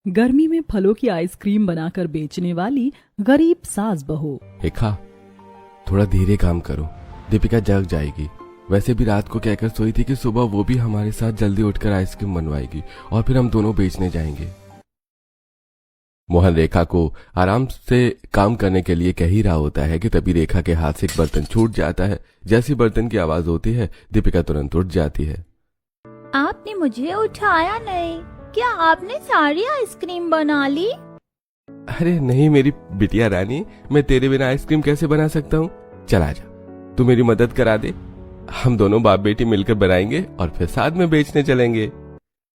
गर्मी में फलों की आइसक्रीम बनाकर बेचने वाली गरीब सास बहू। रेखा, थोड़ा धीरे काम करो, दीपिका जग जाएगी। वैसे भी रात को कहकर सोई थी कि सुबह वो भी हमारे साथ जल्दी उठकर आइसक्रीम बनवाएगी और फिर हम दोनों बेचने जाएंगे। मोहन रेखा को आराम से काम करने के लिए कह ही रहा होता है कि तभी रेखा के हाथ से एक बर्तन छूट जाता है। जैसी बर्तन की आवाज होती है, दीपिका तुरंत उठ जाती है। आपने मुझे उठाया नहीं, क्या आपने सारी आइसक्रीम बना ली? अरे नहीं मेरी बिटिया रानी, मैं तेरे बिना आइसक्रीम कैसे बना सकता हूँ। चल आजा, तू मेरी मदद करा दे, हम दोनों बाप बेटी मिलकर बनाएंगे और फिर साथ में बेचने चलेंगे।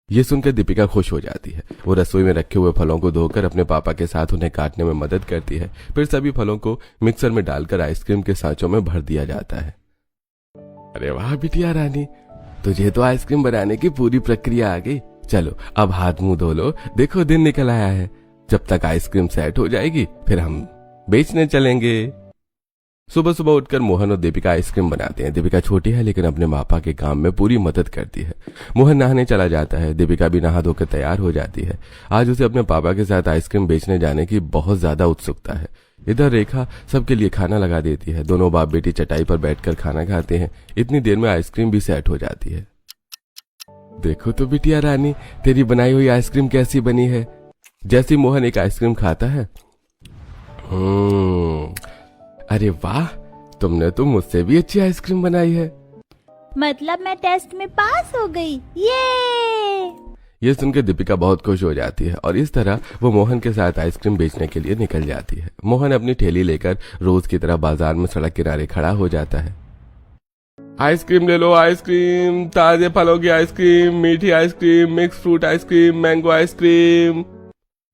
ये सुनकर दीपिका खुश हो जाती है। वो रसोई में रखे हुए फलों को धोकर अपने पापा के साथ उन्हें काटने में मदद करती है। फिर सभी फलों को मिक्सर में डालकर आइसक्रीम के सांचों में भर दिया जाता है। अरे वाह बिटिया रानी, तुझे तो आइसक्रीम बनाने की पूरी प्रक्रिया आ गई। चलो अब हाथ मुंह धो लो, देखो दिन निकल आया है। जब तक आइसक्रीम सेट हो जाएगी फिर हम बेचने चलेंगे। सुबह सुबह उठकर मोहन और दीपिका आइसक्रीम बनाते हैं। दीपिका छोटी है लेकिन अपने पापा के काम में पूरी मदद करती है। मोहन नहाने चला जाता है, दीपिका भी नहा धोकर तैयार हो जाती है। आज उसे अपने पापा के साथ आइसक्रीम बेचने जाने की बहुत ज्यादा उत्सुकता है। इधर रेखा सबके लिए खाना लगा देती है। दोनों बाप बेटी चटाई पर बैठकर खाना खाते हैं। इतनी देर में आइसक्रीम भी सेट हो जाती है। देखो तो बिटिया रानी, तेरी बनाई हुई आइसक्रीम कैसी बनी है। जैसे मोहन एक आइसक्रीम खाता है, अरे वाह, तुमने तो मुझसे भी अच्छी आइसक्रीम बनाई है। मतलब मैं टेस्ट में पास हो गई, ये सुनकर दीपिका बहुत खुश हो जाती है और इस तरह वो मोहन के साथ आइसक्रीम बेचने के लिए निकल जाती है। मोहन अपनी ठेली लेकर रोज की तरह बाजार में सड़क किनारे खड़ा हो जाता है। आइसक्रीम ले लो, आइसक्रीम, ताजे फलों की आइसक्रीम, मीठी ice cream, mix fruit ice cream, mango ice cream.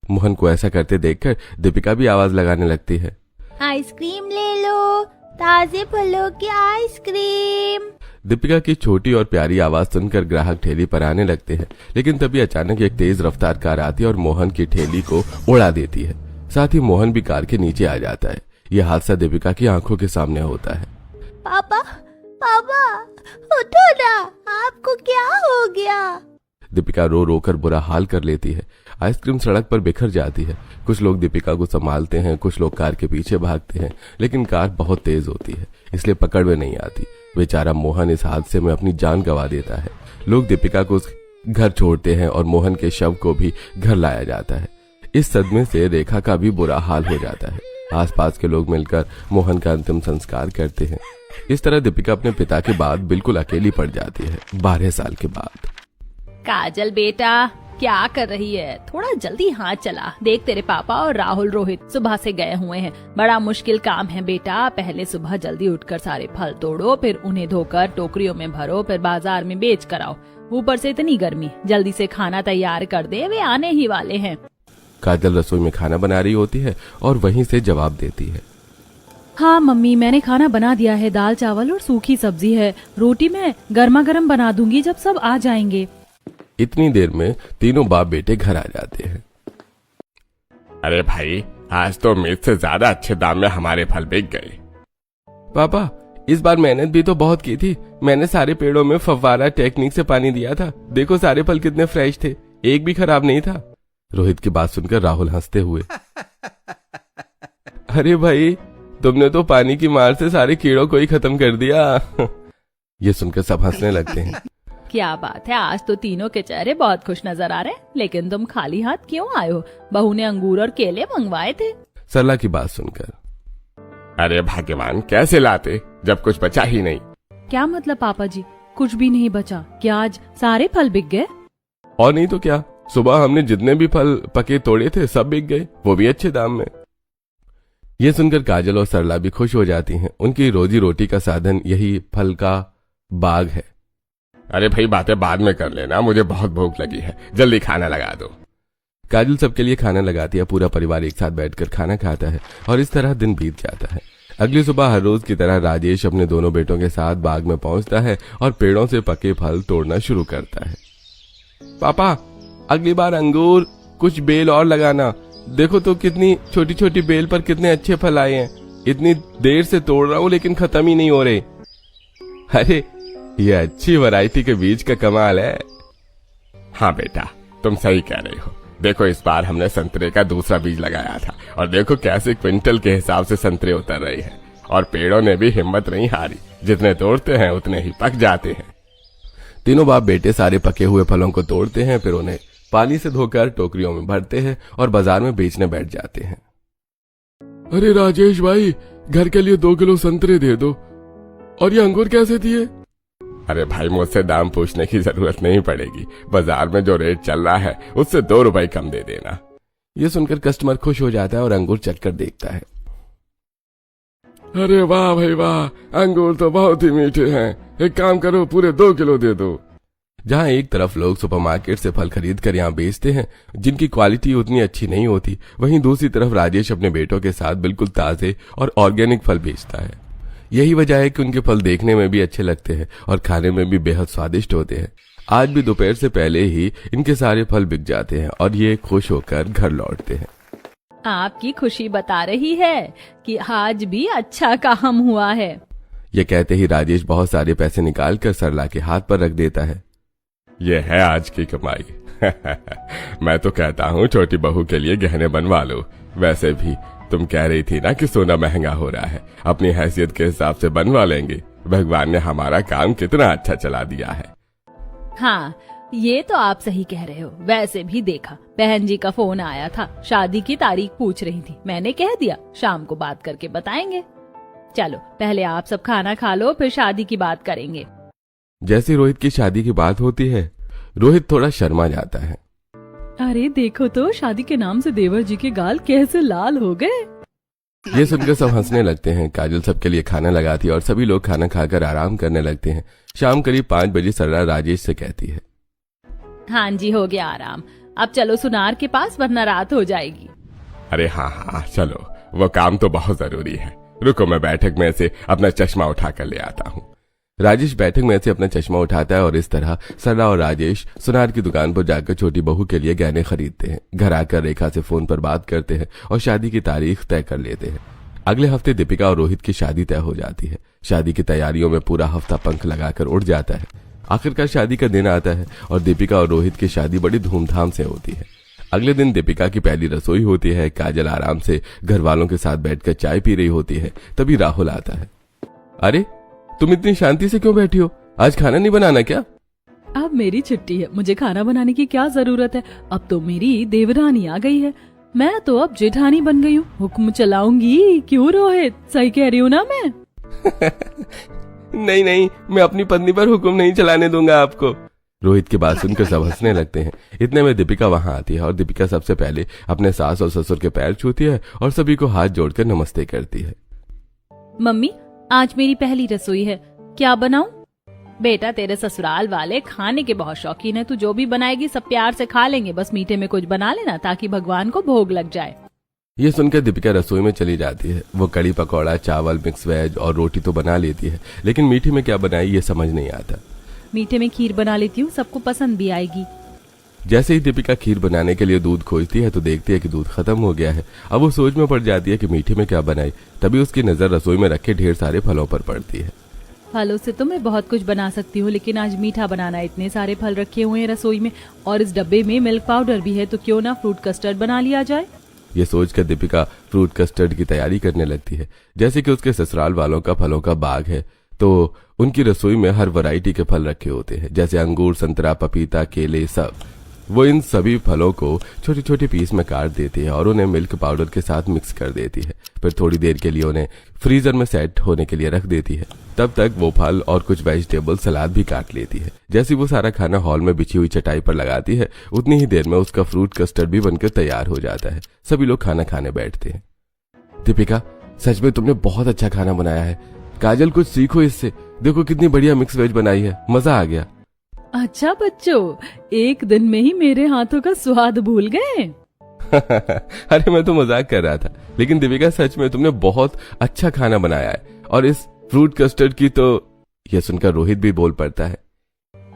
Mohan को ऐसा करते देखकर दीपिका भी आवाज लगाने लगती है। आइसक्रीम ले लो, ताजे फलों की आइसक्रीम। दीपिका की छोटी और प्यारी आवाज सुनकर ग्राहक ठेली पर आने लगते हैं, लेकिन तभी अचानक एक तेज रफ्तार कार आती है और मोहन की ठेली को उड़ा देती है। साथ ही मोहन भी कार के नीचे आ जाता है। यह हादसा दीपिका की आंखों के सामने होता है। पापा, पापा, उठो ना, आपको क्या हो गया? दीपिका रो रो कर बुरा हाल कर लेती है। आइसक्रीम सड़क पर बिखर जाती है। कुछ लोग दीपिका को संभालते हैं, कुछ लोग कार के पीछे भागते हैं, लेकिन कार बहुत तेज होती है, इसलिए पकड़ में नहीं आती। बेचारा मोहन इस हादसे में अपनी जान गंवा देता है। लोग दीपिका को घर छोड़ते हैं और मोहन के शव को भी घर लाया जाता है। इस सदमे से रेखा का भी बुरा हाल हो जाता है। आसपास के लोग मिलकर मोहन का अंतिम संस्कार करते हैं। इस तरह दीपिका अपने पिता के बाद बिल्कुल अकेली पड़ जाती है, 12 साल के बाद। काजल बेटा, क्या कर रही है? थोड़ा जल्दी हाथ चला। देख तेरे पापा और राहुल रोहित सुबह से गए हुए हैं। बड़ा मुश्किल काम है बेटा। पहले सुबह जल्दी उठकर सारे फल तोड़ो, फिर उन्हें धोकर टोकरियों में भरो, फिर बाजार में बेच कर आओ। ऊपर से इतनी गर्मी, जल्दी से खाना तैयार कर दे, वे आने ही वाले हैं। काजल रसोई में खाना बना रही होती है और वहीं से जवाब देती है। हाँ मम्मी, मैंने खाना बना दिया है। दाल चावल और सूखी सब्जी है। रोटी मैं गर्मा गर्म बना दूंगी जब सब आ जाएंगे। इतनी देर में तीनों बाप बेटे घर आ जाते हैं। अरे भाई, आज तो उम्मीद से ज्यादा अच्छे दाम में हमारे फल बिक गए। पापा, इस बार मेहनत भी तो बहुत की थी। मैंने सारे पेड़ों में फव्वारा टेक्निक से पानी दिया था। देखो सारे फल कितने फ्रेश थे, एक भी खराब नहीं था। रोहित की बात सुनकर राहुल हंसते हुए, अरे भाई, तुमने तो पानी की मार से सारे कीड़ों को ही खत्म कर दिया। ये सुनकर सब हंसने लगते हैं। क्या बात है, आज तो तीनों के चेहरे बहुत खुश नजर आ रहे हैं। लेकिन तुम खाली हाथ क्यों आए हो? बहू ने अंगूर और केले मंगवाए थे। सरला की बात सुनकर, अरे भगवान, कैसे लाते जब कुछ बचा ही नहीं। क्या मतलब पापा जी, कुछ भी नहीं बचा? क्या आज सारे फल बिक गए? और नहीं तो क्या, सुबह हमने जितने भी फल पके तोड़े थे सब बिक गए, वो भी अच्छे दाम में। ये सुनकर काजल और सरला भी खुश हो जाती हैं। उनकी रोजी रोटी का साधन यही फल का बाग है। अरे भाई, बातें बाद में कर लेना, मुझे बहुत भूख लगी है, जल्दी खाना लगा दो। काजल सबके लिए खाना लगाती है। पूरा परिवार एक साथ बैठकर खाना खाता है और इस तरह दिन बीत जाता है। अगली सुबह हर रोज की तरह राजेश अपने दोनों बेटों के साथ बाग में पहुंचता है और पेड़ों से पके फल तोड़ना शुरू करता है। पापा, अगली बार अंगूर, कुछ बेल और लगाना। देखो तो कितनी छोटी छोटी बेल पर कितने अच्छे फल आए हैं। इतनी देर से तोड़ रहा हूँ लेकिन खत्म ही नहीं हो रहे। अरे, ये अच्छी वैरायटी के बीज का कमाल है। हाँ बेटा, तुम सही कह रहे हो। देखो इस बार हमने संतरे का दूसरा बीज लगाया था और देखो कैसे क्विंटल के हिसाब से संतरे उतर रहे हैं। और पेड़ों ने भी हिम्मत नहीं हारी, जितने तोड़ते हैं उतने ही पक जाते हैं। तीनों बाप बेटे सारे पके हुए फलों को तोड़ते हैं, फिर उन्हें पानी से धोकर टोकरियों में भरते हैं और बाजार में बेचने बैठ जाते हैं। अरे राजेश भाई, घर के लिए 2 किलो संतरे दे दो। और ये अंगूर कैसे दिए? अरे भाई, मुझसे दाम पूछने की जरूरत नहीं पड़ेगी, बाजार में जो रेट चल रहा है उससे 2 रुपए कम दे देना। ये सुनकर कस्टमर खुश हो जाता है और अंगूर चखकर देखता है। अरे वाह भाई वाह, अंगूर तो बहुत ही मीठे हैं। एक काम करो, पूरे 2 किलो दे दो। जहां एक तरफ लोग सुपरमार्केट से फल खरीद कर यहाँ बेचते हैं जिनकी क्वालिटी उतनी अच्छी नहीं होती, वहीं दूसरी तरफ राजेश अपने बेटों के साथ बिल्कुल ताजे और ऑर्गेनिक फल बेचता है। यही वजह है कि उनके फल देखने में भी अच्छे लगते हैं और खाने में भी बेहद स्वादिष्ट होते हैं। आज भी दोपहर से पहले ही इनके सारे फल बिक जाते हैं और ये खुश होकर घर लौटते हैं। आपकी खुशी बता रही है कि आज भी अच्छा काम हुआ है। ये कहते ही राजेश बहुत सारे पैसे निकाल कर सरला के हाथ पर रख देता है। ये है आज की कमाई। मैं तो कहता हूँ छोटी बहू के लिए गहने बनवा लो। वैसे भी तुम कह रही थी ना कि सोना महंगा हो रहा है, अपनी हैसियत के हिसाब से बनवा लेंगे। भगवान ने हमारा काम कितना अच्छा चला दिया है। हाँ, ये तो आप सही कह रहे हो। वैसे भी देखा, बहन जी का फोन आया था, शादी की तारीख पूछ रही थी। मैंने कह दिया शाम को बात करके बताएंगे। चलो पहले आप सब खाना खा लो, फिर शादी की बात करेंगे। जैसे रोहित की शादी की बात होती है, रोहित थोड़ा शर्मा जाता है। अरे देखो तो, शादी के नाम से देवर जी के गाल कैसे लाल हो गए। ये सुनकर सब हंसने लगते हैं। काजल सबके लिए खाना लगाती है और सभी लोग खाना खाकर आराम करने लगते हैं। शाम करीब 5 बजे सरला राजेश से कहती है, हाँ जी, हो गया आराम। अब चलो सुनार के पास, वरना रात हो जाएगी। अरे हाँ, चलो, वो काम तो बहुत जरूरी है। रुको, मैं बैठक में से अपना चश्मा उठा कर ले आता हूँ। राजेश बैठक में से अपना चश्मा उठाता है और इस तरह सरला और राजेश सुनार की दुकान पर जाकर छोटी बहू के लिए गहने खरीदते हैं। घर आकर रेखा से फोन पर बात करते हैं और शादी की तारीख तय कर लेते हैं। अगले हफ्ते दीपिका और रोहित की शादी तय हो जाती है। शादी की तैयारियों में पूरा हफ्ता पंख लगाकर उड़ जाता है। आखिरकार शादी का दिन आता है और दीपिका और रोहित की शादी बड़ी धूमधाम से होती है। अगले दिन दीपिका की पहली रसोई होती है। काजल आराम से घर वालों के साथ बैठकर चाय पी रही होती है। तभी राहुल आता है। अरे तुम इतनी शांति से क्यों बैठी हो? आज खाना नहीं बनाना क्या? अब मेरी छुट्टी है, मुझे खाना बनाने की क्या जरूरत है। अब तो मेरी देवरानी आ गई है, मैं तो अब जेठानी बन गई हूँ, हुक्म चलाऊंगी। क्यों रोहित, सही कह रही हूँ ना मैं? नहीं, मैं अपनी पत्नी पर हुक्म नहीं चलाने दूंगा आपको। रोहित की बात सुनकर सब हंसने लगते हैं। इतने में दीपिका वहां आती है और दीपिका सबसे पहले अपने सास और ससुर के पैर छूती है और सभी को हाथ जोड़कर नमस्ते करती है। मम्मी, आज मेरी पहली रसोई है, क्या बनाऊं? बेटा, तेरे ससुराल वाले खाने के बहुत शौकीन है। तू जो भी बनाएगी सब प्यार से खा लेंगे। बस मीठे में कुछ बना लेना ताकि भगवान को भोग लग जाए। ये सुनकर दीपिका रसोई में चली जाती है। वो कड़ी पकौड़ा, चावल, मिक्स वेज और रोटी तो बना लेती है, लेकिन मीठे में क्या बनाए ये समझ नहीं आता। मीठे में खीर बना लेती हूँ, सबको पसंद भी आएगी। जैसे ही दीपिका खीर बनाने के लिए दूध खोजती है तो देखती है कि दूध खत्म हो गया है। अब वो सोच में पड़ जाती है कि मीठे में क्या बनाए। तभी उसकी नजर रसोई में रखे ढेर सारे फलों पर पड़ती है। फलों से तो मैं बहुत कुछ बना सकती हूँ, लेकिन आज मीठा बनाना। इतने सारे फल रखे हुए हैं रसोई में और इस डब्बे में मिल्क पाउडर भी है, तो क्यों ना फ्रूट कस्टर्ड बना लिया जाए। ये सोचकर दीपिका फ्रूट कस्टर्ड की तैयारी करने लगती है। जैसे कि उसके ससुराल वालों का फलों का बाग है, तो उनकी रसोई में हर वैरायटी के फल रखे होते हैं, जैसे अंगूर, संतरा, पपीता, केले, सब। वो इन सभी फलों को छोटे छोटे पीस में काट देती है और उन्हें मिल्क पाउडर के साथ मिक्स कर देती है। फिर थोड़ी देर के लिए उन्हें फ्रीजर में सेट होने के लिए रख देती है। तब तक वो फल और कुछ वेजिटेबल सलाद भी काट लेती है। जैसे वो सारा खाना हॉल में बिछी हुई चटाई पर लगाती है, उतनी ही देर में उसका फ्रूट कस्टर्ड भी बनकर तैयार हो जाता है। सभी लोग खाना खाने बैठते हैं। दीपिका, सच में तुमने बहुत अच्छा खाना बनाया है। काजल, कुछ सीखो इससे। देखो कितनी बढ़िया मिक्स वेज बनाई है, मजा आ गया। अच्छा बच्चों, एक दिन में ही मेरे हाथों का स्वाद भूल गए। अरे मैं तो मजाक कर रहा था, लेकिन दीपिका सच में तुमने बहुत अच्छा खाना बनाया है। और इस फ्रूट कस्टर्ड की तो। यह सुनकर रोहित भी बोल पड़ता है,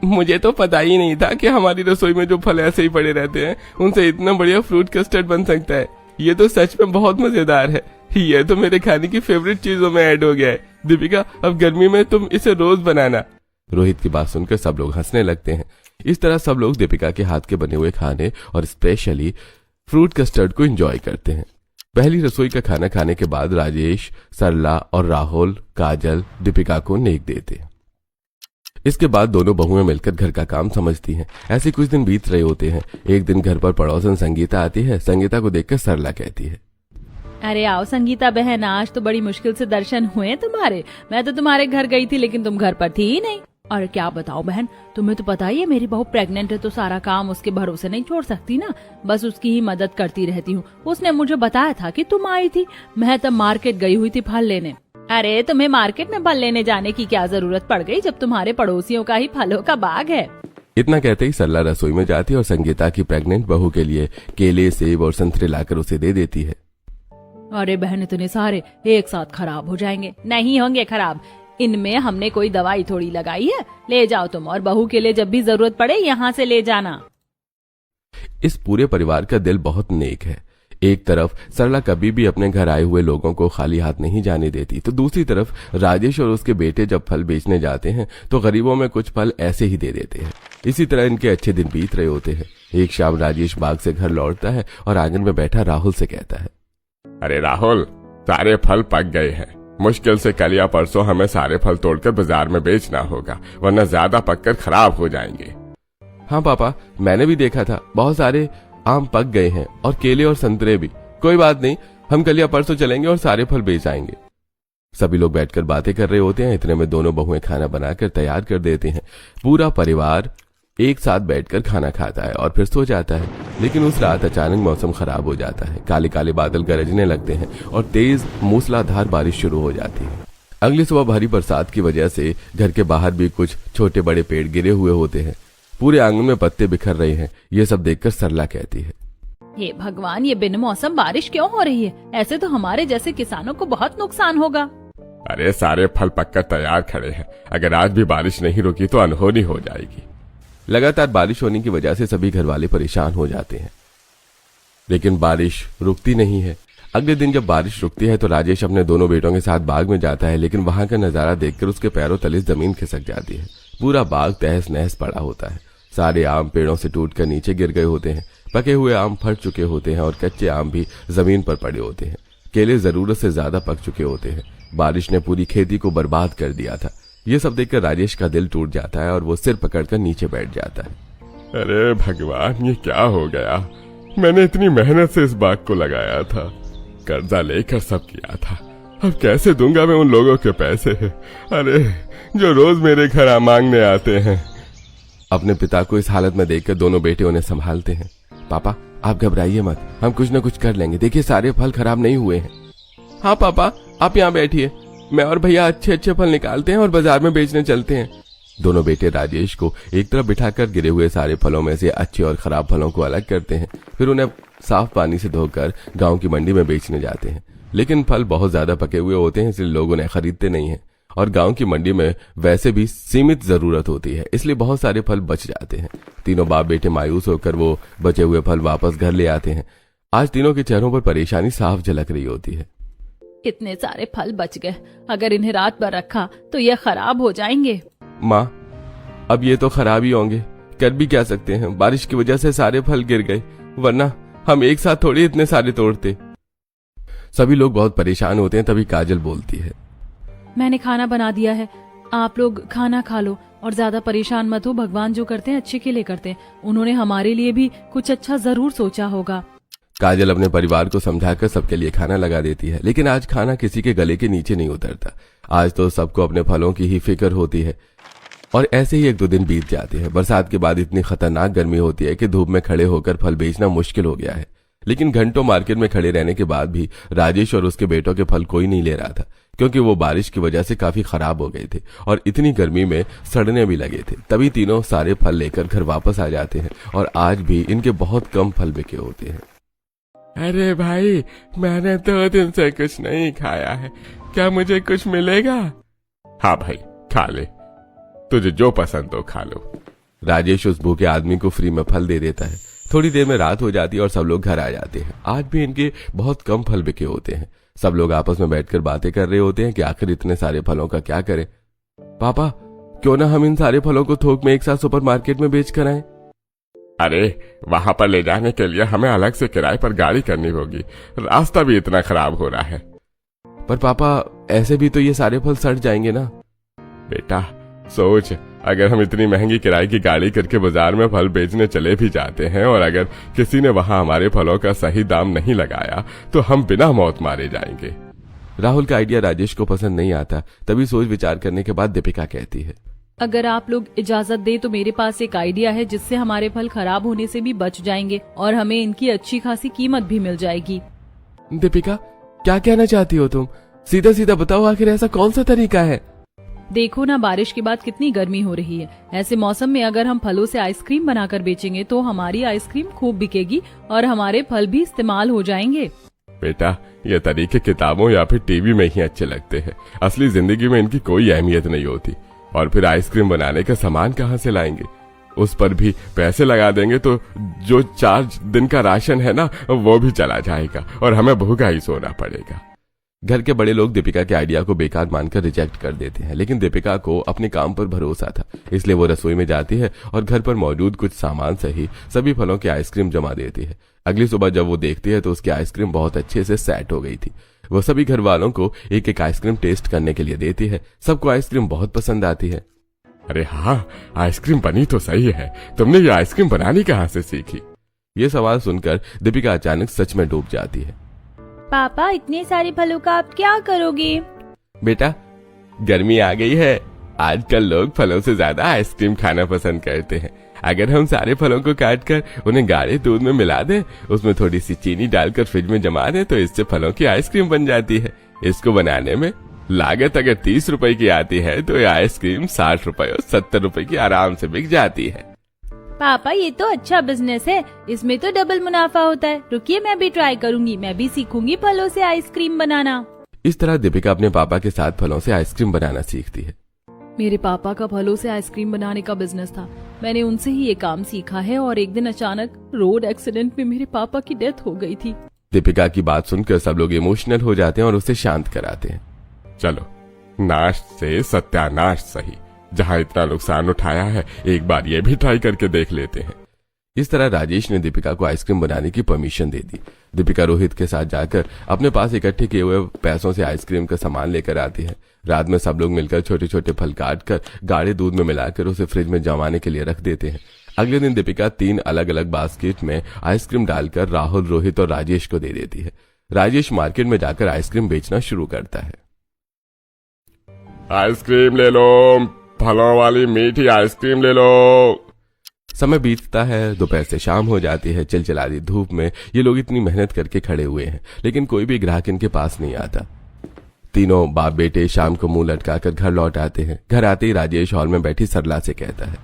मुझे तो पता ही नहीं था कि हमारी रसोई में जो फल ऐसे ही पड़े रहते हैं उनसे इतना बढ़िया फ्रूट कस्टर्ड बन सकता है। ये तो सच में बहुत मजेदार है। ये तो मेरे खाने की फेवरेट चीजों में ऐड हो गया है। दीपिका, अब गर्मी में तुम इसे रोज बनाना। रोहित की बात सुनकर सब लोग हंसने लगते हैं। इस तरह सब लोग दीपिका के हाथ के बने हुए खाने और स्पेशली फ्रूट कस्टर्ड को एंजॉय करते हैं। पहली रसोई का खाना खाने के बाद राजेश, सरला और राहुल, काजल दीपिका को नेक देते हैं। इसके बाद दोनों बहुएं मिलकर घर का काम समझती हैं। ऐसे कुछ दिन बीत रहे होते हैं। एक दिन घर पर पड़ोसन संगीता आती है। संगीता को देखकर सरला कहती है, अरे आओ संगीता बहन, आज तो बड़ी मुश्किल से दर्शन हुए तुम्हारे। मैं तो तुम्हारे घर गई थी लेकिन तुम घर पर थी ही नहीं। और क्या बताओ बहन, तुम्हें तो पता ही है मेरी बहू प्रेग्नेंट है तो सारा काम उसके भरोसे नहीं छोड़ सकती ना, बस उसकी ही मदद करती रहती हूँ। उसने मुझे बताया था कि तुम आई थी, मैं तब मार्केट गई हुई थी फल लेने। अरे तुम्हें मार्केट में फल लेने जाने की क्या जरूरत पड़ गई जब तुम्हारे पड़ोसियों का ही फलों का बाग है। इतना कहते ही सरला रसोई में जाती और संगीता की प्रेग्नेंट बहू के लिए केले, सेब और संतरे लाकर उसे दे देती है। अरे बहन, इतने सारे एक साथ खराब हो जाएंगे। नहीं होंगे खराब, इनमें हमने कोई दवाई थोड़ी लगाई है। ले जाओ तुम, और बहू के लिए जब भी जरूरत पड़े यहाँ से ले जाना। इस पूरे परिवार का दिल बहुत नेक है। एक तरफ सरला कभी भी अपने घर आए हुए लोगों को खाली हाथ नहीं जाने देती, तो दूसरी तरफ राजेश और उसके बेटे जब फल बेचने जाते हैं तो गरीबों में कुछ फल ऐसे ही दे देते हैं। इसी तरह इनके अच्छे दिन बीत रहे होते हैं। एक शाम राजेश बाग से घर लौटता है और आंगन में बैठा राहुल से कहता है, अरे राहुल, सारे फल पक गए हैं। मुश्किल से कल या परसों हमें सारे फल तोड़कर बाजार में बेचना होगा, वरना ज्यादा पककर खराब हो जाएंगे। हाँ पापा, मैंने भी देखा था, बहुत सारे आम पक गए हैं और केले और संतरे भी। कोई बात नहीं, हम कल या परसों चलेंगे और सारे फल बेच आएंगे। सभी लोग बैठकर बातें कर रहे होते हैं। इतने में दोनों बहुएं खाना बनाकर तैयार कर देते हैं। पूरा परिवार एक साथ बैठकर खाना खाता है और फिर सो जाता है। लेकिन उस रात अचानक मौसम खराब हो जाता है। काले काले बादल गरजने लगते हैं और तेज मूसलाधार बारिश शुरू हो जाती है। अगली सुबह भारी बरसात की वजह से घर के बाहर भी कुछ छोटे बड़े पेड़ गिरे हुए होते हैं। पूरे आंगन में पत्ते बिखर रहे हैं। ये सब देखकर सरला कहती है, हे भगवान, ये बिन मौसम बारिश क्यों हो रही है? ऐसे तो हमारे जैसे किसानों को बहुत नुकसान होगा। अरे सारे फल पककर तैयार खड़े हैं, अगर आज भी बारिश नहीं रुकी तो अनहोनी हो जाएगी। लगातार बारिश होने की वजह से सभी घर वाले परेशान हो जाते हैं, लेकिन बारिश रुकती नहीं है। अगले दिन जब बारिश रुकती है तो राजेश अपने दोनों बेटों के साथ बाग में जाता है, लेकिन वहां का नजारा देखकर उसके पैरों तले जमीन खिसक जाती है। पूरा बाग तहस नहस पड़ा होता है। सारे आम पेड़ों से टूटकर नीचे गिर गए होते हैं। पके हुए आम फट चुके होते हैं और कच्चे आम भी जमीन पर पड़े होते हैं। केले जरूरत से ज्यादा पक चुके होते हैं। बारिश ने पूरी खेती को बर्बाद कर दिया था। ये सब देखकर राजेश का दिल टूट जाता है और वो सिर पकड़कर नीचे बैठ जाता है। अरे भगवान, ये क्या हो गया? मैंने इतनी मेहनत से इस बाग को लगाया था, कर्जा लेकर सब किया था, अब कैसे दूंगा मैं उन लोगों के पैसे? अरे जो रोज मेरे घर मांगने आते हैं। अपने पिता को इस हालत में देखकर दोनों बेटे उन्हें संभालते हैं। पापा, आप घबराइए मत, हम कुछ न कुछ कर लेंगे। देखिए सारे फल खराब नहीं हुए हैं। हाँ पापा, आप यहाँ बैठिए, मैं और भैया अच्छे अच्छे फल निकालते हैं और बाजार में बेचने चलते हैं। दोनों बेटे राजेश को एक तरफ बिठाकर गिरे हुए सारे फलों में से अच्छे और खराब फलों को अलग करते हैं। फिर उन्हें साफ पानी से धोकर गांव की मंडी में बेचने जाते हैं। लेकिन फल बहुत ज्यादा पके हुए होते हैं, इसलिए लोग उन्हें खरीदते नहीं हैं और गांव की मंडी में वैसे भी सीमित जरूरत होती है, इसलिए बहुत सारे फल बच जाते हैं। तीनों बाप बेटे मायूस होकर वो बचे हुए फल वापस घर ले आते हैं। आज तीनों के चेहरों पर परेशानी साफ झलक रही होती है। इतने सारे फल बच गए, अगर इन्हें रात भर रखा तो ये खराब हो जाएंगे। माँ, अब ये तो खराब ही होंगे, कर भी क्या सकते हैं? बारिश की वजह से सारे फल गिर गए, वरना हम एक साथ थोड़ी इतने सारे तोड़ते। सभी लोग बहुत परेशान होते हैं। तभी काजल बोलती है, मैंने खाना बना दिया है, आप लोग खाना खा लो और ज्यादा परेशान मत हो। भगवान जो करते हैं अच्छे के लिए करते हैं, उन्होंने हमारे लिए भी कुछ अच्छा जरूर सोचा होगा। काजल अपने परिवार को समझाकर सबके लिए खाना लगा देती है, लेकिन आज खाना किसी के गले के नीचे नहीं उतरता। आज तो सबको अपने फलों की ही फिक्र होती है। और ऐसे ही एक दो दिन बीत जाते हैं। बरसात के बाद इतनी खतरनाक गर्मी होती है कि धूप में खड़े होकर फल बेचना मुश्किल हो गया है। लेकिन घंटों मार्केट में खड़े रहने के बाद भी राजेश और उसके बेटों के फल कोई नहीं ले रहा था, क्योंकि वो बारिश की वजह से काफी खराब हो गए थे और इतनी गर्मी में सड़ने भी लगे थे। तभी तीनों सारे फल लेकर घर वापस आ जाते हैं और आज भी इनके बहुत कम फल बिके होते हैं। अरे भाई, मैंने 2 दिन से कुछ नहीं खाया है, क्या मुझे कुछ मिलेगा? हाँ भाई, खा ले, तुझे जो पसंद हो खा लो। राजेश उस भूखे आदमी को फ्री में फल दे देता है। थोड़ी देर में रात हो जाती है और सब लोग घर आ जाते हैं। आज भी इनके बहुत कम फल बिके होते हैं। सब लोग आपस में बैठकर बातें कर रहे होते हैं कि आखिर इतने सारे फलों का क्या करें। पापा, क्यों ना हम इन सारे फलों को थोक में एक साथ सुपरमार्केट में बेच कर आए। अरे वहां पर ले जाने के लिए हमें अलग से किराए पर गाड़ी करनी होगी, रास्ता भी इतना खराब हो रहा है। पर पापा ऐसे भी तो ये सारे फल सड़ जाएंगे ना। बेटा सोच, अगर हम इतनी महंगी किराए की गाड़ी करके बाजार में फल बेचने चले भी जाते हैं और अगर किसी ने वहां हमारे फलों का सही दाम नहीं लगाया तो हम बिना मौत मारे जाएंगे। राहुल का आइडिया राजेश को पसंद नहीं आता। तभी सोच विचार करने के बाद दीपिका कहती है, अगर आप लोग इजाजत दे तो मेरे पास एक आइडिया है जिससे हमारे फल खराब होने से भी बच जाएंगे और हमें इनकी अच्छी खासी कीमत भी मिल जाएगी। दीपिका क्या कहना चाहती हो तुम? सीधा सीधा बताओ, आखिर ऐसा कौन सा तरीका है? देखो ना, बारिश के बाद कितनी गर्मी हो रही है। ऐसे मौसम में अगर हम फलों से आइसक्रीम बनाकर बेचेंगे तो हमारी आइसक्रीम खूब बिकेगी और हमारे फल भी इस्तेमाल हो जाएंगे। बेटा ये तरीके किताबों या फिर टीवी में ही अच्छे लगते हैं, असली जिंदगी में इनकी कोई अहमियत नहीं होती। और फिर आइसक्रीम बनाने का सामान कहाँ से लाएंगे? उस पर भी पैसे लगा देंगे तो जो 4 दिन का राशन है ना वो भी चला जाएगा और हमें भूखा ही सोना पड़ेगा। घर के बड़े लोग दीपिका के आइडिया को बेकार मानकर रिजेक्ट कर देते हैं, लेकिन दीपिका को अपने काम पर भरोसा था, इसलिए वो रसोई में जाती है और घर पर मौजूद कुछ सामान से ही सभी फलों की आइसक्रीम जमा देती है। अगली सुबह जब वो देखती है तो उसकी आइसक्रीम बहुत अच्छे से सेट हो गई थी। वो सभी घर वालों को एक एक आइसक्रीम टेस्ट करने के लिए देती है। सबको आइसक्रीम बहुत पसंद आती है। अरे हाँ, आइसक्रीम बनी तो सही है, तुमने ये आइसक्रीम बनानी कहाँ से सीखी? ये सवाल सुनकर दीपिका अचानक सच में डूब जाती है। पापा इतने सारे फलों का आप क्या करोगे? बेटा गर्मी आ गई है, आजकल लोग फलों से ज्यादा आइसक्रीम खाना पसंद करते हैं। अगर हम सारे फलों को काट कर उन्हें गाढ़े दूध में मिला दें, उसमें थोड़ी सी चीनी डालकर फ्रिज में जमा दें तो इससे फलों की आइसक्रीम बन जाती है। इसको बनाने में लागत अगर 30 रुपए की आती है तो ये आइसक्रीम 60 रुपए और 70 रुपए की आराम से बिक जाती है। पापा ये तो अच्छा बिजनेस है, इसमें तो डबल मुनाफा होता है। रुकिए मैं भी ट्राई करूंगी, मैं भी सीखूंगी फलों से आइसक्रीम बनाना। इस तरह दीपिका अपने पापा के साथ फलों से आइसक्रीम बनाना सीखती है। मेरे पापा का फलों से आइसक्रीम बनाने का बिजनेस था, मैंने उनसे ही ये काम सीखा है और एक दिन अचानक रोड एक्सीडेंट में मेरे पापा की डेथ हो गई थी। दीपिका की बात सुनकर सब लोग इमोशनल हो जाते हैं और उसे शांत कराते हैं। चलो नाश से सत्यानाश सही, जहाँ इतना नुकसान उठाया है एक बार ये भी ट्राई करके देख लेते हैं। इस तरह राजेश ने दीपिका को आइसक्रीम बनाने की परमिशन दे दी। दीपिका रोहित के साथ जाकर अपने पास इकट्ठे किए हुए पैसों से आइसक्रीम का सामान लेकर आती है। रात में सब लोग मिलकर छोटे छोटे फल काटकर गाढ़े दूध में मिलाकर उसे फ्रिज में जमाने के लिए रख देते हैं। अगले दिन दीपिका 3 अलग अलग बास्केट में आइसक्रीम डालकर राहुल, रोहित और राजेश को दे देती है। राजेश मार्केट में जाकर आइसक्रीम बेचना शुरू करता है। आइसक्रीम ले लो, फलों वाली मीठी आइसक्रीम ले लो। समय बीतता है, दोपहर से शाम हो जाती है। चिलचिलाती धूप में ये लोग इतनी मेहनत करके खड़े हुए हैं, लेकिन कोई भी ग्राहक इनके पास नहीं आता। तीनों बाप बेटे शाम को मुंह लटकाकर घर लौट आते हैं। घर आते ही राजेश हॉल में बैठी सरला से कहता है,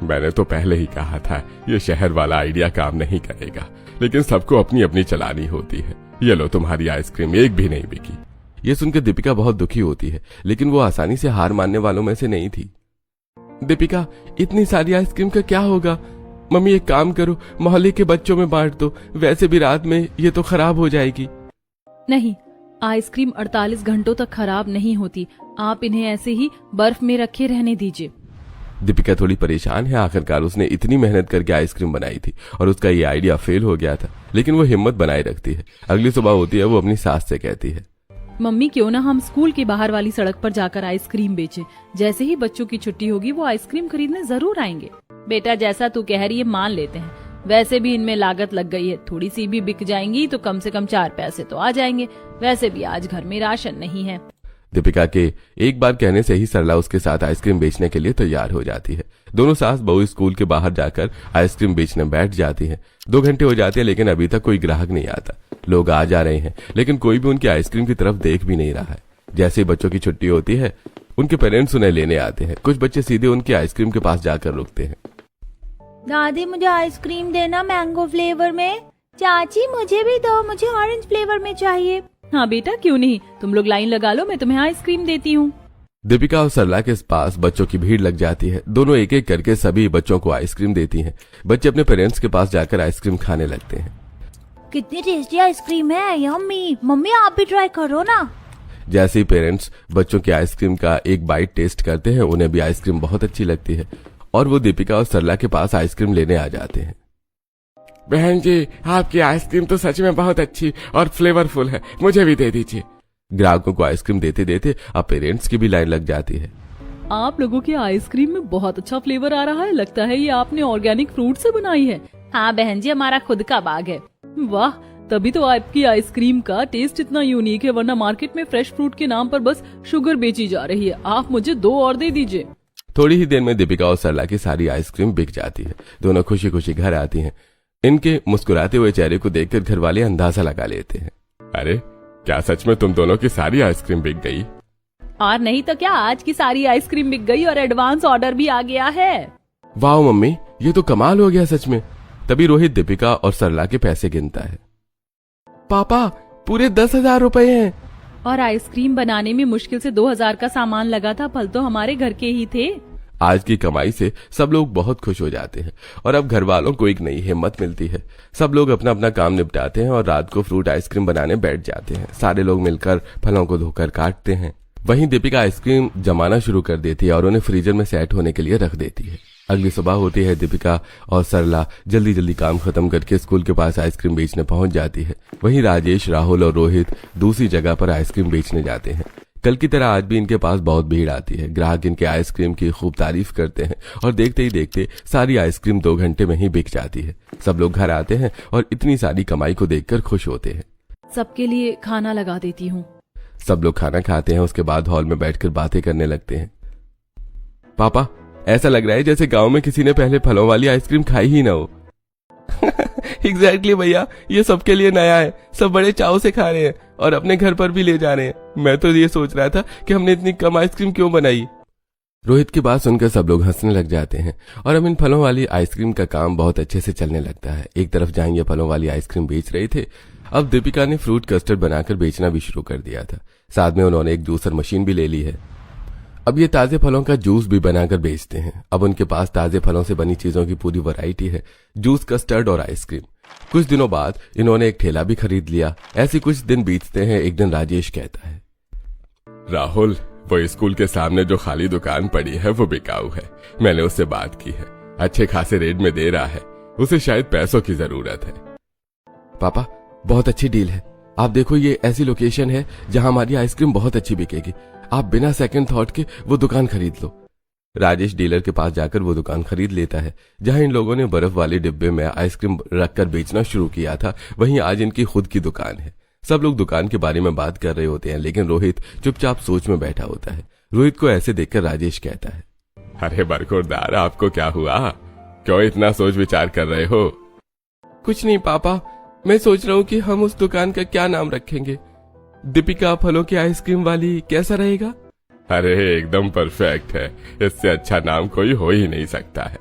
मैंने तो पहले ही कहा था ये शहर वाला आइडिया काम नहीं करेगा, लेकिन सबको अपनी अपनी चलानी होती है। ये लो तुम्हारी आइसक्रीम, एक भी नहीं बिकी। ये सुनकर दीपिका बहुत दुखी होती है, लेकिन वो आसानी से हार मानने वालों में से नहीं थी। दीपिका इतनी सारी आइसक्रीम का क्या होगा? मम्मी एक काम करो, मोहल्ले के बच्चों में बांट दो, वैसे भी रात में ये तो खराब हो जाएगी। नहीं, आइसक्रीम 48 घंटों तक खराब नहीं होती, आप इन्हें ऐसे ही बर्फ में रखे रहने दीजिए। दीपिका थोड़ी परेशान है। आखिरकार उसने इतनी मेहनत करके आइसक्रीम बनाई थी और उसका ये आइडिया फेल हो गया था, लेकिन वो हिम्मत बनाए रखती है। अगली सुबह होती है, वो अपनी सास से कहती है, मम्मी क्यों ना हम स्कूल के बाहर वाली सड़क पर जाकर आइसक्रीम बेचें। जैसे ही बच्चों की छुट्टी होगी वो आइसक्रीम खरीदने जरूर आएंगे। बेटा जैसा तू कह रही है मान लेते हैं, वैसे भी इनमें लागत लग गई है, थोड़ी सी भी बिक जाएंगी तो कम से कम 4 पैसे तो आ जाएंगे। वैसे भी आज घर में राशन नहीं है। दीपिका के एक बार कहने से ही सरला उसके साथ आइसक्रीम बेचने के लिए तैयार हो जाती है। दोनों सास बहू स्कूल के बाहर जाकर आइसक्रीम बेचने बैठ जाती हैं। 2 घंटे हो जाते हैं, लेकिन अभी तक कोई ग्राहक नहीं आता। लोग आ जा रहे हैं, लेकिन कोई भी उनकी आइसक्रीम की तरफ देख भी नहीं रहा है। जैसे ही बच्चों की छुट्टी होती है, उनके पेरेंट्स उन्हें लेने आते हैं। कुछ बच्चे सीधे उनकी आइसक्रीम के पास जाकर रुकते हैं। दादी मुझे आइसक्रीम देना मैंगो फ्लेवर में। चाची मुझे भी दो, मुझे ऑरेंज फ्लेवर में चाहिए। हाँ बेटा क्यों नहीं, तुम लोग लाइन लगा लो, मैं तुम्हें आइसक्रीम देती हूँ। दीपिका और सरला के पास बच्चों की भीड़ लग जाती है। दोनों एक एक करके सभी बच्चों को आइसक्रीम देती हैं। बच्चे अपने पेरेंट्स के पास जाकर आइसक्रीम खाने लगते हैं। कितनी टेस्टी आइसक्रीम है, यम्मी। मम्मी आप भी ट्राई करो ना। जैसे ही पेरेंट्स बच्चों की आइसक्रीम का एक बाइट टेस्ट करते हैं, उन्हें भी आइसक्रीम बहुत अच्छी लगती है और वो दीपिका और सरला के पास आइसक्रीम लेने आ जाते हैं। बहन जी, आपकी आइसक्रीम तो सच में बहुत अच्छी और फ्लेवरफुल है, मुझे भी दे दीजिए। ग्राहकों को आइसक्रीम देते देते अब पेरेंट्स की भी लाइन लग जाती है। आप लोगों की आइसक्रीम में बहुत अच्छा फ्लेवर आ रहा है, लगता है ये आपने ऑर्गेनिक फ्रूट से बनाई है। हाँ बहन जी, हमारा खुद का बाग है। वाह, तभी तो आपकी आइसक्रीम का टेस्ट इतना यूनिक है, वरना मार्केट में फ्रेश फ्रूट के नाम पर बस शुगर बेची जा रही है। आप मुझे 2 और दे दीजिए। थोड़ी ही देर में दीपिका और सरला की सारी आइसक्रीम बिक जाती है। दोनों खुशी खुशी घर आती हैं। इनके मुस्कुराते हुए चेहरे को देखकर घर वाले अंदाजा लगा लेते हैं। अरे क्या सच में तुम दोनों की सारी आइसक्रीम बिक गई? और नहीं तो क्या, आज की सारी आइसक्रीम बिक गई और एडवांस ऑर्डर भी आ गया है। वाह मम्मी, ये तो कमाल हो गया सच में। तभी रोहित दीपिका और सरला के पैसे गिनता है। पापा, पूरे 10,000 रुपए हैं। और आइसक्रीम बनाने में मुश्किल से 2,000 का सामान लगा था, फल तो हमारे घर के ही थे। आज की कमाई से सब लोग बहुत खुश हो जाते हैं और अब घर वालों को एक नई हिम्मत मिलती है। सब लोग अपना अपना काम निपटाते हैं और रात को फ्रूट आइसक्रीम बनाने बैठ जाते हैं। सारे लोग मिलकर फलों को धोकर काटते हैं। वहीं दीपिका आइसक्रीम जमाना शुरू कर देती है और उन्हें फ्रीजर में सेट होने के लिए रख देती है। अगली सुबह होती है, दीपिका और सरला जल्दी जल्दी काम खत्म करके स्कूल के पास आइसक्रीम बेचने पहुंच जाती है। वहीं राजेश, राहुल और रोहित दूसरी जगह पर आइसक्रीम बेचने जाते हैं। कल की तरह आज भी इनके पास बहुत भीड़ आती है। ग्राहक इनके आइसक्रीम की खूब तारीफ करते हैं और देखते ही देखते सारी आइसक्रीम 2 घंटे में ही बिक जाती है। सब लोग घर आते हैं और इतनी सारी कमाई को देखकर खुश होते हैं। सबके लिए खाना लगा देती हूँ। सब लोग खाना खाते हैं, उसके बाद हॉल में बैठकर बातें करने लगते हैं। पापा, ऐसा लग रहा है जैसे गांव में किसी ने पहले फलों वाली आइसक्रीम खाई ही ना हो। एग्जैक्टली भैया, ये सबके लिए नया है। सब बड़े चाव से खा रहे हैं और अपने घर पर भी ले जा रहे हैं। मैं तो ये सोच रहा था कि हमने इतनी कम आइसक्रीम क्यों बनाई। रोहित की बात सुनकर सब लोग हंसने लग जाते हैं और अब इन फलों वाली आइसक्रीम का काम बहुत अच्छे से चलने लगता है। एक तरफ जहां ये फलों वाली आइसक्रीम बेच रहे थे, अब दीपिका ने फ्रूट कस्टर्ड बनाकर बेचना भी शुरू कर दिया था। साथ में उन्होंने एक जूसर मशीन भी ले ली है। अब ये ताजे फलों का जूस भी बनाकर बेचते हैं। अब उनके पास ताजे फलों से बनी चीजों की पूरी वैरायटी है, जूस, कस्टर्ड और आइसक्रीम। कुछ दिनों बाद इन्होंने एक ठेला भी खरीद लिया। ऐसे कुछ दिन बीतते हैं। एक दिन राजेश कहता है, राहुल, वो स्कूल के सामने जो खाली दुकान पड़ी है वो बिकाऊ है। मैंने उससे बात की है, अच्छे खासे रेट में दे रहा है। उसे शायद पैसों की जरूरत है। पापा, बहुत अच्छी डील है। आप देखो, ये ऐसी लोकेशन है जहां हमारी आइसक्रीम बहुत अच्छी बिकेगी। आप बिना सेकंड थॉट के वो दुकान खरीद लो। राजेश डीलर के पास जाकर वो दुकान खरीद लेता है। जहां इन लोगों ने बर्फ वाले डिब्बे में आइसक्रीम रखकर बेचना शुरू किया था, वहीं आज इनकी खुद की दुकान है। सब लोग दुकान के बारे में बात कर रहे होते हैं, लेकिन रोहित चुपचाप सोच में बैठा होता है। रोहित को ऐसे देखकर राजेश कहता है, अरे बरखुरदार, आपको क्या हुआ? क्यों इतना सोच विचार कर रहे हो? कुछ नहीं पापा, मैं सोच रहा हूँ कि हम उस दुकान का क्या नाम रखेंगे। दीपिका फलों की आइसक्रीम वाली कैसा रहेगा? अरे एकदम परफेक्ट है। इससे अच्छा नाम कोई हो ही नहीं सकता है।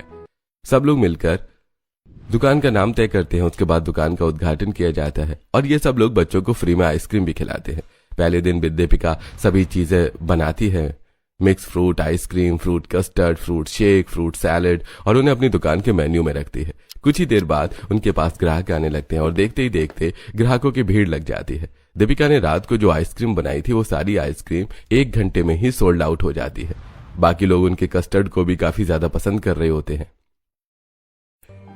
सब लोग मिलकर दुकान का नाम तय करते हैं। उसके बाद दुकान का उद्घाटन किया जाता है और ये सब लोग बच्चों को फ्री में आइसक्रीम भी खिलाते हैं। पहले दिन दीपिका सभी चीजें बनाती है, mix fruit ice cream, fruit custard, fruit shake, fruit salad, और उन्हें अपनी दुकान के मेन्यू में रखती है। कुछ ही देर बाद उनके पास ग्राहक आने लगते हैं और देखते ही देखते ग्राहकों की भीड़ लग जाती है। दीपिका ने रात को जो आइसक्रीम बनाई थी, वो सारी आइसक्रीम 1 घंटे में ही सोल्ड आउट हो जाती है। बाकी लोग उनके कस्टर्ड को भी काफी ज्यादा पसंद कर रहे होते हैं।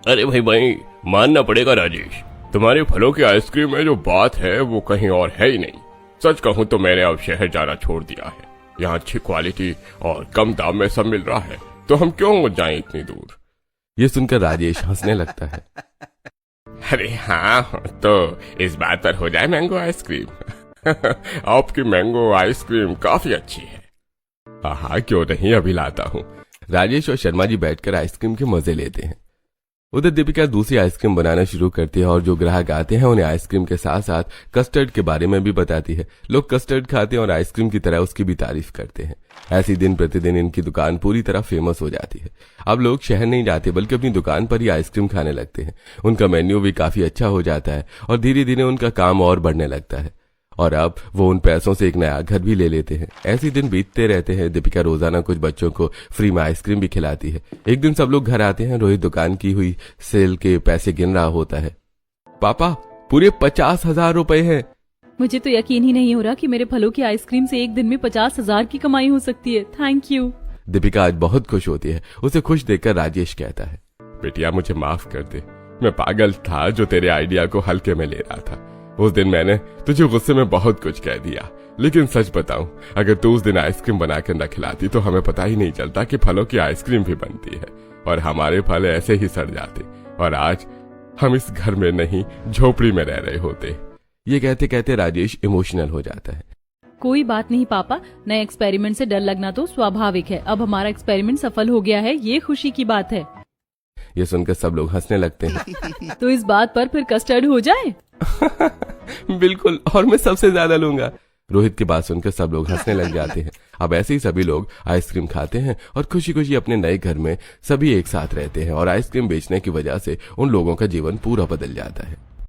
अरे भाई, मानना पड़ेगा राजेश, तुम्हारे फलों की आइसक्रीम में जो बात है वो कहीं और है ही नहीं। सच कहूं तो मैंने अब शहर जाना छोड़ दिया है। यहाँ अच्छी क्वालिटी और कम दाम में सब मिल रहा है, तो हम क्यों जाएं इतनी दूर? ये सुनकर राजेश हंसने लगता है। अरे हाँ, तो इस बात पर हो जाए मैंगो आइसक्रीम। आपकी मैंगो आइसक्रीम काफी अच्छी है। हाँ, क्यों नहीं, अभी लाता हूँ। राजेश और शर्मा जी बैठकर आइसक्रीम के मजे लेते हैं। उधर दीपिका दूसरी आइसक्रीम बनाना शुरू करती है और जो ग्राहक आते हैं उन्हें आइसक्रीम के साथ साथ कस्टर्ड के बारे में भी बताती है। लोग कस्टर्ड खाते हैं और आइसक्रीम की तरह उसकी भी तारीफ करते हैं। ऐसी दिन प्रतिदिन इनकी दुकान पूरी तरह फेमस हो जाती है। अब लोग शहर नहीं जाते बल्कि अपनी दुकान पर ही आइसक्रीम खाने लगते हैं। उनका मेन्यू भी काफी अच्छा हो जाता है और धीरे धीरे उनका काम और बढ़ने लगता है और अब वो उन पैसों से एक नया घर भी ले लेते हैं। ऐसे दिन बीतते रहते हैं। दीपिका रोजाना कुछ बच्चों को फ्री में आइसक्रीम भी खिलाती है। एक दिन सब लोग घर आते हैं। रोहित दुकान की हुई सेल के पैसे गिन रहा होता है। पापा, पूरे 50,000 रुपए हैं। मुझे तो यकीन ही नहीं हो रहा कि मेरे फलों की आइसक्रीम से एक दिन में 50,000 की कमाई हो सकती है। Thank you. दीपिका आज बहुत खुश होती है। उसे खुश देखकर राजेश कहता है, बिटिया मुझे माफ कर दे, मैं पागल था जो तेरे आइडिया को हल्के में ले रहा था। उस दिन मैंने तुझे गुस्से में बहुत कुछ कह दिया, लेकिन सच बताऊं, अगर तू उस दिन आइसक्रीम बनाकर न खिलाती तो हमें पता ही नहीं चलता कि फलों की आइसक्रीम भी बनती है और हमारे फल ऐसे ही सड़ जाते और आज हम इस घर में नहीं झोपड़ी में रह रहे होते। ये कहते कहते राजेश इमोशनल हो जाता है। कोई बात नहीं पापा, नए एक्सपेरिमेंट से डर लगना तो स्वाभाविक है। अब हमारा एक्सपेरिमेंट सफल हो गया है, ये खुशी की बात है। ये सुनकर सब लोग हंसने लगते हैं। तो इस बात पर फिर कस्टर्ड हो जाए। बिल्कुल, और मैं सबसे ज्यादा लूंगा। रोहित की बात सुनकर सब लोग हंसने लग जाते हैं। अब ऐसे ही सभी लोग आइसक्रीम खाते हैं और खुशी खुशी अपने नए घर में सभी एक साथ रहते हैं और आइसक्रीम बेचने की वजह से उन लोगों का जीवन पूरा बदल जाता है।